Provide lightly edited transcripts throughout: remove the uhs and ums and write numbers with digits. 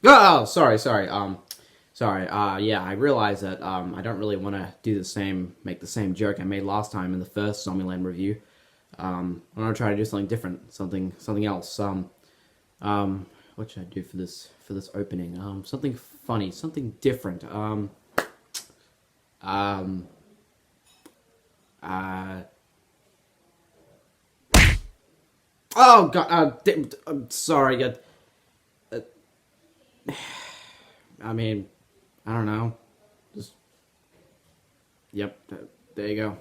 Oh, sorry. Yeah, I realized that I don't really want to make the same joke I made last time in the first Zombieland review. I'm gonna try to do something different, something else. What should I do for this opening? Something funny, something different. Um, uh. Oh God. I'm sorry. Uh, I mean, I don't know. Just yep. There you go.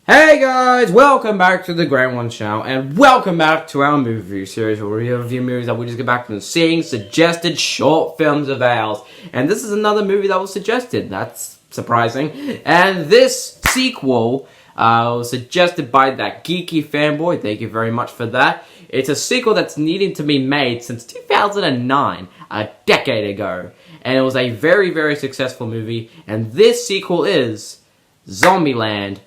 Hey guys, welcome back to the Great One Channel, and welcome back to our movie review series where we review movies that we just get back from seeing suggested short films of ours. And this is another movie that was suggested. That's surprising. And this sequel was suggested by that geeky fanboy. Thank you very much for that. It's a sequel that's needing to be made since 2009, a decade ago. And it was a very, very successful movie. And this sequel is Zombieland.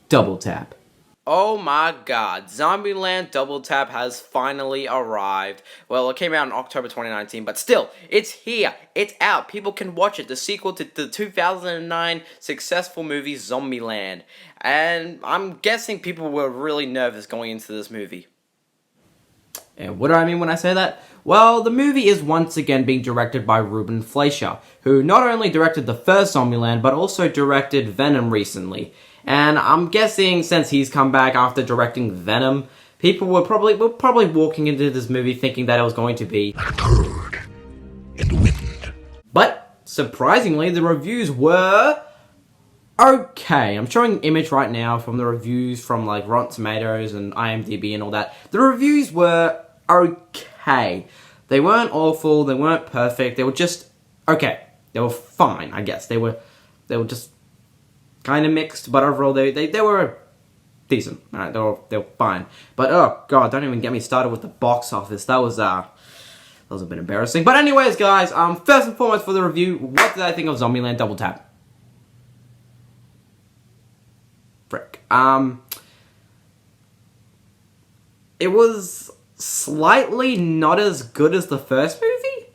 Double Tap. Oh my god, Zombieland Double Tap has finally arrived. Well, it came out in October 2019, but still, it's here. It's out. People can watch it. The sequel to the 2009 successful movie Zombieland. And I'm guessing people were really nervous going into this movie. And what do I mean when I say that? Well, the movie is once again being directed by Ruben Fleischer, who not only directed the first Zombieland, but also directed Venom recently. And I'm guessing since he's come back after directing Venom, people were probably walking into this movie thinking that it was going to be like a bird in the wind. But surprisingly, the reviews were okay. I'm showing an image right now from the reviews from like Rotten Tomatoes and IMDb and all that. The reviews were okay. They weren't awful, they weren't perfect, they were just okay. They were fine, I guess. They were just kind of mixed, but overall they were decent. Alright, they were fine. But oh god, don't even get me started with the box office. That was a bit embarrassing. But anyways, guys, first and foremost for the review, what did I think of Zombieland Double Tap? Frick. It was slightly not as good as the first movie,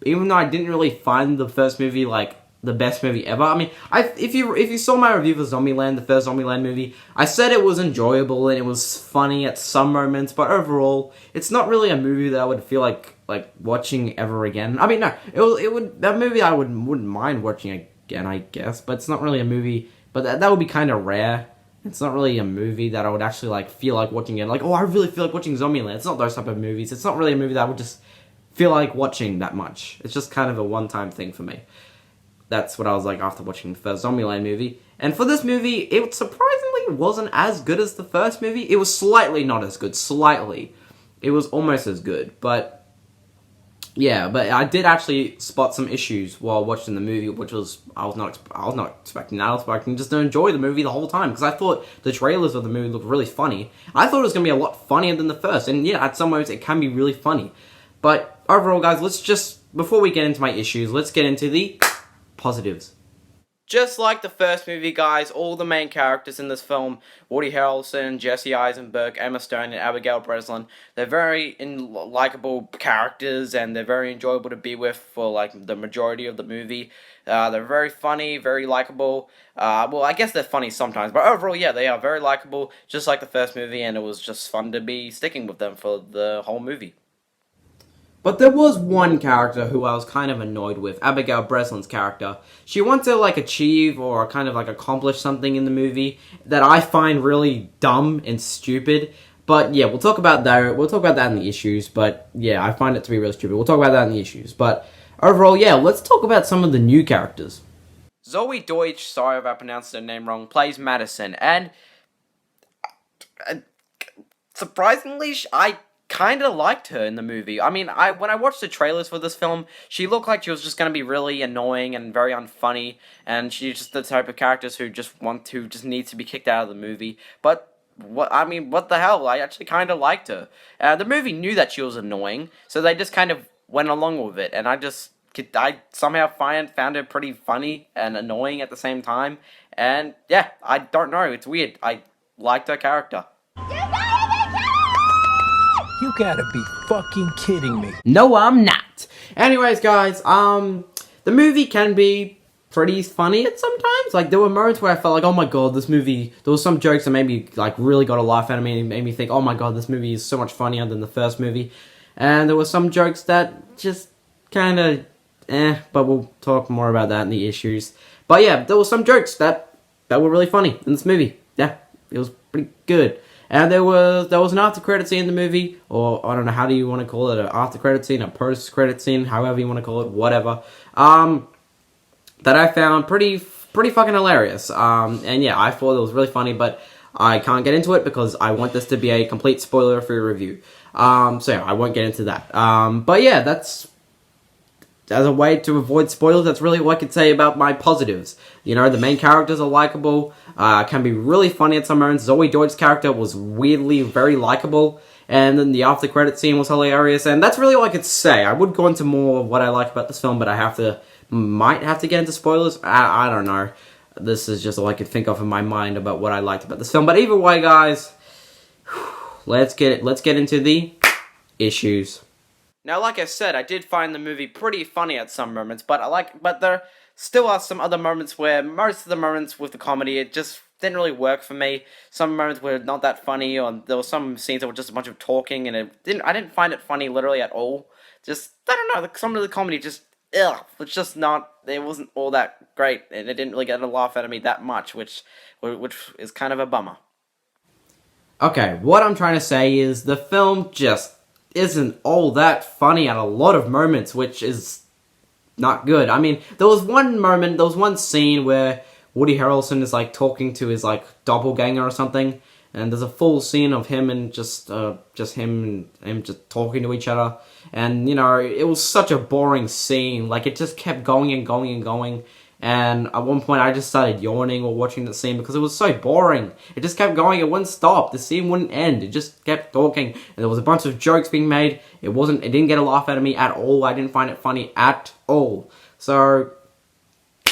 even though I didn't really find the first movie like the best movie ever. I mean, if you saw my review for Zombieland, the first Zombieland movie, I said it was enjoyable and it was funny at some moments, but overall, it's not really a movie that I would feel like watching ever again. I mean, no, it would that movie I wouldn't mind watching again, I guess, but it's not really a movie. But that would be kind of rare. It's not really a movie that I would actually like feel like watching again. Like, oh, I really feel like watching Zombieland. It's not those type of movies. It's not really a movie that I would just feel like watching that much. It's just kind of a one-time thing for me. That's what I was like after watching the first Zombieland movie. And for this movie, it surprisingly wasn't as good as the first movie. It was slightly not as good. Slightly. It was almost as good. But yeah, but I did actually spot some issues while watching the movie, which was I was not expecting that. I was expecting just to enjoy the movie the whole time because I thought the trailers of the movie looked really funny. I thought it was gonna be a lot funnier than the first, and yeah, at some moments it can be really funny. But overall, guys, let's just before we get into my issues, let's get into the positives. Just like the first movie, guys, all the main characters in this film, Woody Harrelson, Jesse Eisenberg, Emma Stone, and Abigail Breslin, they're very likable characters, and they're very enjoyable to be with for, like, the majority of the movie. They're very funny, very likable. Well, I guess they're funny sometimes, but overall, yeah, they are very likable, just like the first movie, and it was just fun to be sticking with them for the whole movie. But there was one character who I was kind of annoyed with, Abigail Breslin's character. She wants to, like, achieve or kind of, like, accomplish something in the movie that I find really dumb and stupid. But, yeah, we'll talk about that. We'll talk about that in the issues. But, yeah, I find it to be really stupid. We'll talk about that in the issues. But, overall, yeah, let's talk about some of the new characters. Zoe Deutsch, sorry if I pronounced her name wrong, plays Madison. And, surprisingly, I kind of liked her in the movie. I mean, when I watched the trailers for this film, she looked like she was just going to be really annoying and very unfunny, and she's just the type of characters who just needs to be kicked out of the movie. But what the hell? I actually kind of liked her. The movie knew that she was annoying, so they just kind of went along with it, and I somehow found her pretty funny and annoying at the same time. And yeah, I don't know. It's weird. I liked her character. You gotta be fucking kidding me. No, I'm not. Anyways, guys, the movie can be pretty funny at sometimes. Like, there were moments where I felt like, oh my god, this movie, there was some jokes that made me, like, really got a laugh out of me and made me think, oh my god, this movie is so much funnier than the first movie. And there were some jokes that just kind of, but we'll talk more about that in the issues. But yeah, there were some jokes that were really funny in this movie. Yeah, it was pretty good. And there was an after credit scene in the movie, or I don't know, how do you want to call it, an after credit scene, a post credit scene, however you want to call it, whatever. That I found pretty fucking hilarious. And yeah, I thought it was really funny, but I can't get into it because I want this to be a complete spoiler-free review. So yeah, I won't get into that. But yeah, that's, as a way to avoid spoilers, that's really what I could say about my positives. You know, the main characters are likable, can be really funny at some moments. Zoe Deutsch's character was weirdly very likable, and then the after credit scene was hilarious, and that's really all I could say. I would go into more of what I like about this film, but might have to get into spoilers. I don't know. This is just all I could think of in my mind about what I liked about this film. But either way, guys, let's get into the issues. Now, like I said, I did find the movie pretty funny at some moments, but there still are some other moments where most of the moments with the comedy, it just didn't really work for me. Some moments were not that funny, or there were some scenes that were just a bunch of talking, and I didn't find it funny literally at all. Just, I don't know, some of the comedy just, it's just not, it wasn't all that great, and it didn't really get a laugh out of me that much, which is kind of a bummer. Okay, what I'm trying to say is the film just isn't all that funny at a lot of moments, which is not good. I mean, there was one scene where Woody Harrelson is, like, talking to his, like, doppelganger or something, and there's a full scene of him and just him just talking to each other, and, you know, it was such a boring scene. Like, it just kept going and going and going, and at one point I just started yawning while watching the scene because it was so boring. It just kept going, it wouldn't stop, the scene wouldn't end, it just kept talking, and there was a bunch of jokes being made. It didn't get a laugh out of me at all. I didn't find it funny at all. So,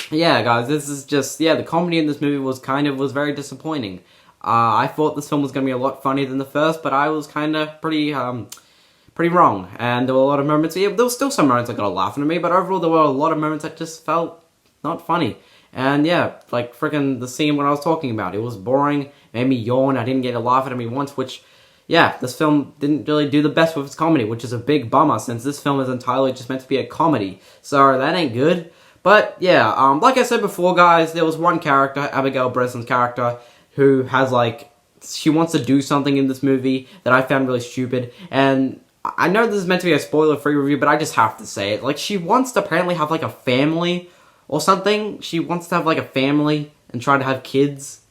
yeah, guys, this is just, the comedy in this movie was very disappointing. I thought this film was going to be a lot funnier than the first, but I was kind of pretty wrong. And there were a lot of moments, there were still some moments that got a laugh out of me, but overall there were a lot of moments that just felt not funny. And yeah, like freaking the scene when I was talking about, it was boring, made me yawn, I didn't get a laugh out of me once, which, yeah, this film didn't really do the best with its comedy, which is a big bummer since this film is entirely just meant to be a comedy. So that ain't good. But yeah, like I said before, guys, there was one character, Abigail Breslin's character, who has, like, she wants to do something in this movie that I found really stupid, and I know this is meant to be a spoiler-free review, but I just have to say it. Like, she wants to apparently have, like, a family or something. She wants to have, like, a family and try to have kids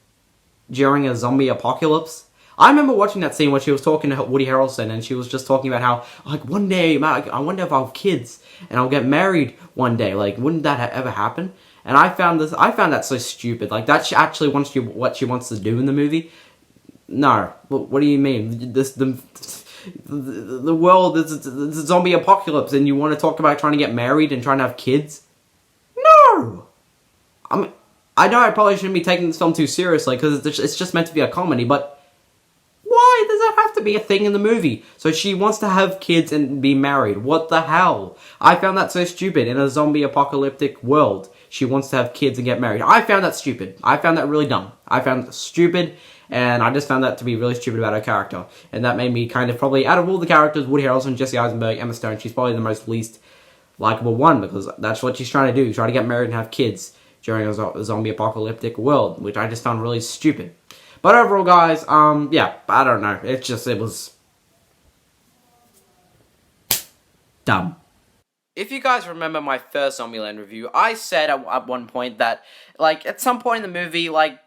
during a zombie apocalypse. I remember watching that scene where she was talking to Woody Harrelson, and she was just talking about how, like, one day, I wonder if I'll have kids, and I'll get married one day. Like, wouldn't that ever happen? And I found that so stupid. Like, that she actually wants what she wants to do in the movie. No, what do you mean? The world is a zombie apocalypse, and you want to talk about trying to get married and trying to have kids? No! I know I probably shouldn't be taking this film too seriously, because it's just meant to be a comedy, but why does that have to be a thing in the movie? So she wants to have kids and be married. What the hell? I found that so stupid. In a zombie apocalyptic world, she wants to have kids and get married. I found that stupid. I found that really dumb. I found that stupid, and I just found that to be really stupid about her character. And that made me kind of probably, out of all the characters, Woody Harrelson, Jesse Eisenberg, Emma Stone, she's probably the most least likable one, because that's what she's trying to do. Try to get married and have kids during a zombie apocalyptic world, which I just found really stupid. But overall, guys, yeah, I don't know. It was dumb. If you guys remember my first Zombieland review, I said at one point that, like, at some point in the movie, like,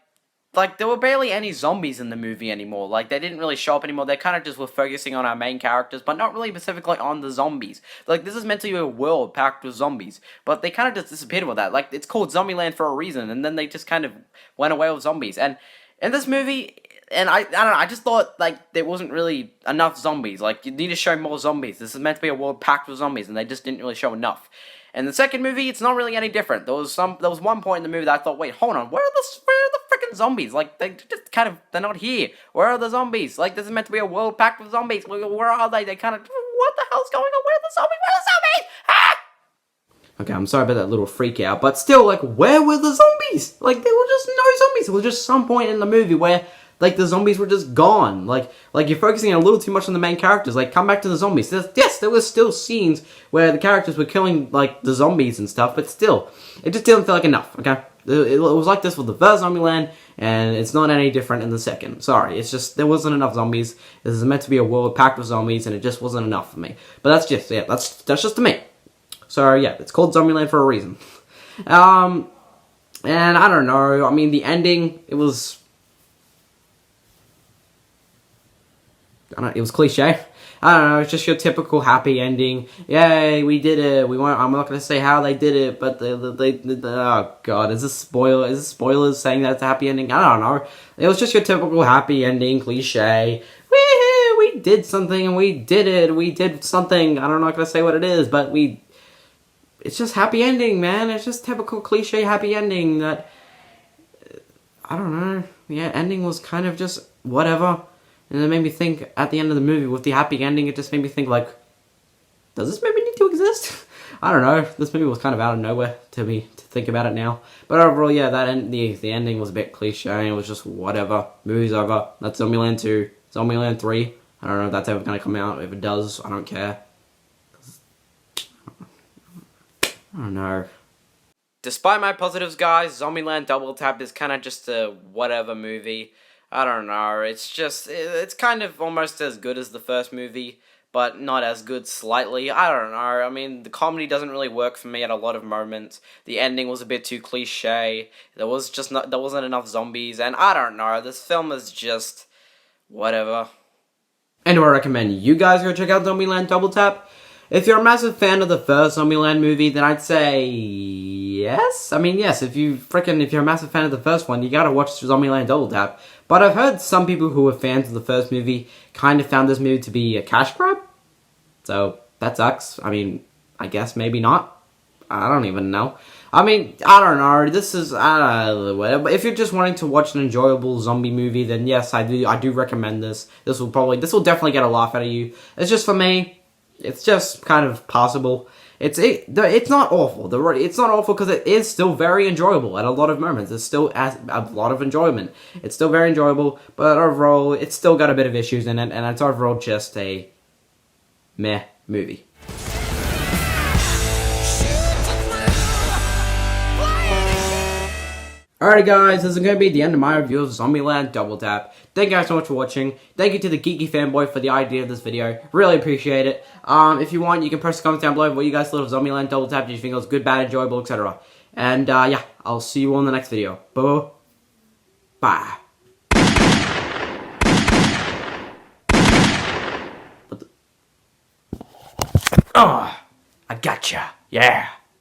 there were barely any zombies in the movie anymore. Like, they didn't really show up anymore. They kind of just were focusing on our main characters, but not really specifically on the zombies. Like, this is meant to be a world packed with zombies, but they kind of just disappeared with that. Like, it's called Zombieland for a reason, and then they just kind of went away with zombies. And in this movie, and I don't know, I just thought, like, there wasn't really enough zombies. Like, you need to show more zombies. This is meant to be a world packed with zombies, and they just didn't really show enough. And the second movie, it's not really any different. There was one point in the movie that I thought, wait, hold on, where are the freaking zombies? Like, they're not here. Where are the zombies? Like, this is meant to be a world packed with zombies. Where are they? They kind of, what the hell's going on? Where are the zombies? Where are the zombies? Ah! Okay, I'm sorry about that little freak out, but still, like, where were the zombies? Like, there were just no zombies. There was just some point in the movie where, like, the zombies were just gone. Like you're focusing a little too much on the main characters. Like, come back to the zombies. Yes, there was still scenes where the characters were killing, like, the zombies and stuff, but still, it just didn't feel like enough, okay? It was like this with the first Zombieland, and it's not any different in the second. Sorry, it's just, there wasn't enough zombies. This is meant to be a world packed with zombies, and it just wasn't enough for me. But that's just, yeah, that's just me. So, yeah, it's called Zombieland for a reason. And I don't know, I mean, the ending, it was cliche. I don't know, it's just your typical happy ending. Yay, we did it. I'm not gonna say how they did it, but oh god, is this spoilers saying that's a happy ending? I don't know. It was just your typical happy ending cliche. Woohoo, we did something and we did it. We did something. I'm not gonna say what it is, but it's just happy ending, man. It's just typical cliche happy ending that, I don't know. Yeah, ending was kind of just whatever. And it made me think, at the end of the movie, with the happy ending, it just made me think, like, does this movie need to exist? I don't know. This movie was kind of out of nowhere to think about it now. But overall, yeah, the ending was a bit cliche. It was just whatever. Movie's over. That's Zombieland 2. Zombieland 3. I don't know if that's ever going to come out. If it does, I don't care. I don't know. Despite my positives, guys, Zombieland Double Tap is kind of just a whatever movie. I don't know, it's kind of almost as good as the first movie, but not as good slightly. I don't know, I mean, the comedy doesn't really work for me at a lot of moments. The ending was a bit too cliche. There wasn't enough zombies, and I don't know, this film is just whatever. And do I recommend you guys go check out Zombieland Double Tap? If you're a massive fan of the first Zombieland movie, then I'd say yes. I mean, yes, if you're a massive fan of the first one, you gotta watch Zombieland Double Tap. But I've heard some people who were fans of the first movie kind of found this movie to be a cash grab. So, that sucks. I mean, I guess maybe not. I don't even know. I mean, I don't know. This is, whatever. But if you're just wanting to watch an enjoyable zombie movie, then yes, I do recommend this. This will definitely get a laugh out of you. It's just, for me, it's just kind of passable. It's not awful. It's not awful because it is still very enjoyable at a lot of moments. It's still a lot of enjoyment. It's still very enjoyable, but overall, it's still got a bit of issues in it, and it's overall just a meh movie. Alrighty guys, this is going to be the end of my review of Zombieland Double Tap. Thank you guys so much for watching. Thank you to the Geeky Fanboy for the idea of this video. Really appreciate it. If you want, you can press the comments down below what you guys thought of Zombieland Double Tap. Did you think it was good, bad, enjoyable, etc. And yeah, I'll see you all in the next video. Bye. I gotcha. Yeah.